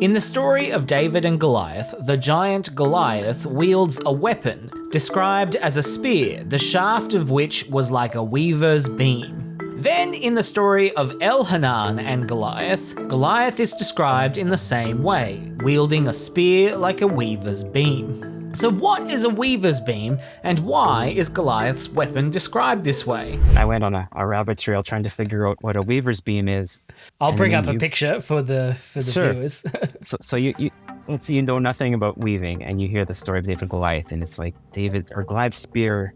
In the story of David and Goliath, the giant Goliath wields a weapon described as a spear, the shaft of which was like a weaver's beam. Then in the story of Elhanan and Goliath, Goliath is described in the same way, wielding a spear like a weaver's beam. So what is a weaver's beam, and why is Goliath's weapon described this way? I went on a rabbit trail trying to figure out what a weaver's beam is. I'll bring up a picture for the viewers. So you let's say you know nothing about weaving, and you hear the story of David and Goliath, and it's like Goliath's spear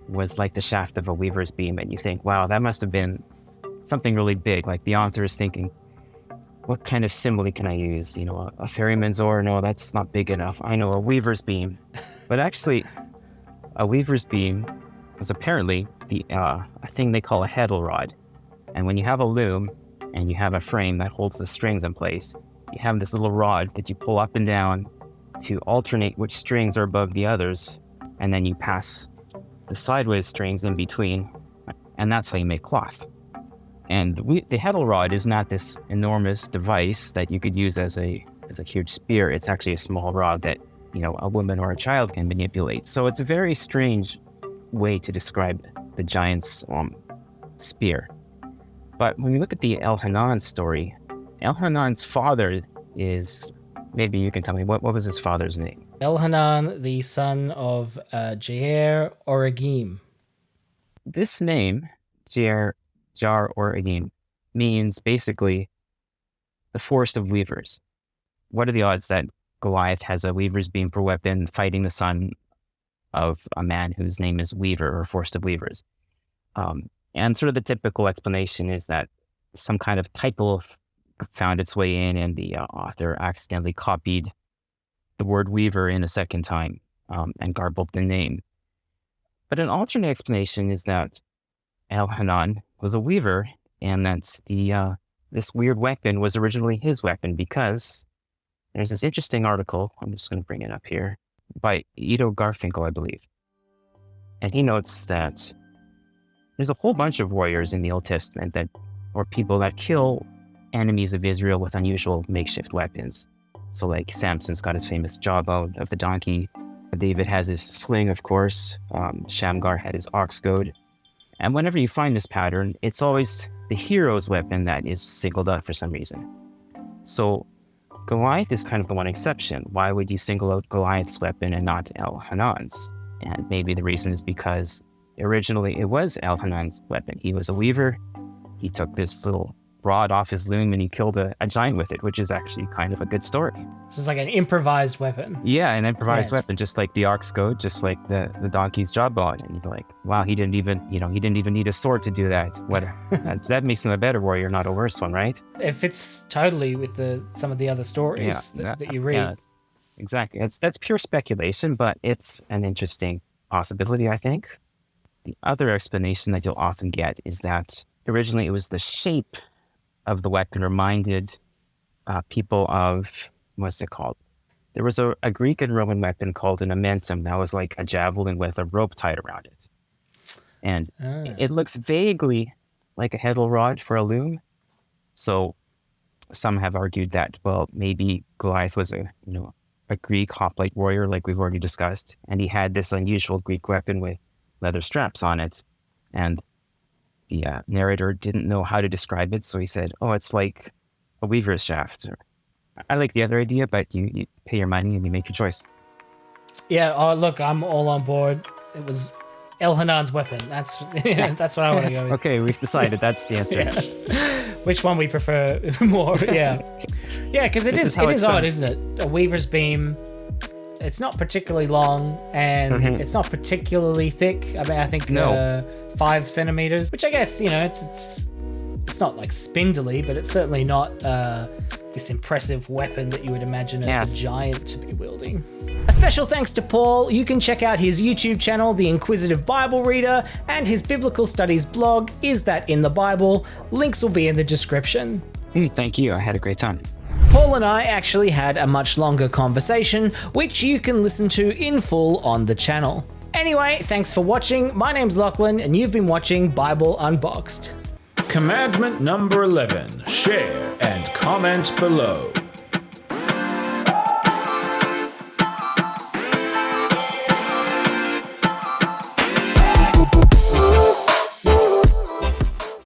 was like the shaft of a weaver's beam, and you think, wow, that must have been something really big. Like the author is thinking, what kind of simile can I use? You know, a ferryman's oar? No, that's not big enough. I know, a weaver's beam. But actually, a weaver's beam was apparently a thing they call a heddle rod. And when you have a loom and you have a frame that holds the strings in place, you have this little rod that you pull up and down to alternate which strings are above the others, and then you pass the sideways strings in between, and that's how you make cloth. And the heddle rod is not this enormous device that you could use as a huge spear. It's actually a small rod that, you know, a woman or a child can manipulate. So it's a very strange way to describe the giant's spear. But when we look at the Elhanan story, Elhanan's father is, maybe you can tell me, what was his father's name? Elhanan, the son of Jair Oragim. This name, Jar Oragim, means basically the forest of weavers. What are the odds that Goliath has a weaver's beam for weapon fighting the son of a man whose name is Weaver or Forest of Weavers? And sort of the typical explanation is that some kind of typo found its way in, and the author accidentally copied the word weaver in a second time and garbled the name. But an alternate explanation is that Elhanan was a weaver, and that this weird weapon was originally his weapon, because there's this interesting article, I'm just going to bring it up here, by Garfinkel, I believe. And he notes that there's a whole bunch of warriors in the Old Testament or people that kill enemies of Israel with unusual makeshift weapons. So like Samson's got his famous jawbone of the donkey. David has his sling, of course. Shamgar had his ox goad. And whenever you find this pattern, it's always the hero's weapon that is singled out for some reason. So Goliath is kind of the one exception. Why would you single out Goliath's weapon and not Elhanan's? And maybe the reason is because originally it was Elhanan's weapon. He was a weaver. He took this little rod off his loom and he killed a giant with it, which is actually kind of a good story. So it's like an improvised weapon. Yeah, an improvised weapon, just like the ox goad, just like the donkey's jawbone. And you're like, wow, he didn't even need a sword to do that. That makes him a better warrior, not a worse one, right? It fits totally with some of the other stories that you read. Yeah, exactly. That's pure speculation, but it's an interesting possibility, I think. The other explanation that you'll often get is that originally it was the shape of the weapon reminded people of, what's it called? There was a Greek and Roman weapon called an amentum that was like a javelin with a rope tied around it. And it looks vaguely like a heddle rod for a loom. So some have argued that, well, maybe Goliath was a Greek hoplite warrior like we've already discussed, and he had this unusual Greek weapon with leather straps on it. And the narrator didn't know how to describe it, so he said, oh, it's like a weaver's shaft. I like the other idea, but you pay your money and you make your choice. Yeah, look, I'm all on board. It was Elhanan's weapon. That's what I want to go with. Okay, we've decided that's the answer. Yeah. Which one we prefer more, yeah. Yeah, because it is odd, isn't it? A weaver's beam, it's not particularly long, and it's not particularly thick. I mean, I think 5 centimeters, which I guess, it's not like spindly, but it's certainly not this impressive weapon that you would imagine a giant to be wielding. A special thanks to Paul. You can check out his YouTube channel, The Inquisitive Bible Reader, and his biblical studies blog, Is That in the Bible? Links will be in the description. Thank you. I had a great time. Paul and I actually had a much longer conversation, which you can listen to in full on the channel. Anyway, thanks for watching. My name's Lachlan, and you've been watching Bible Unboxed. Commandment number 11, share and comment below.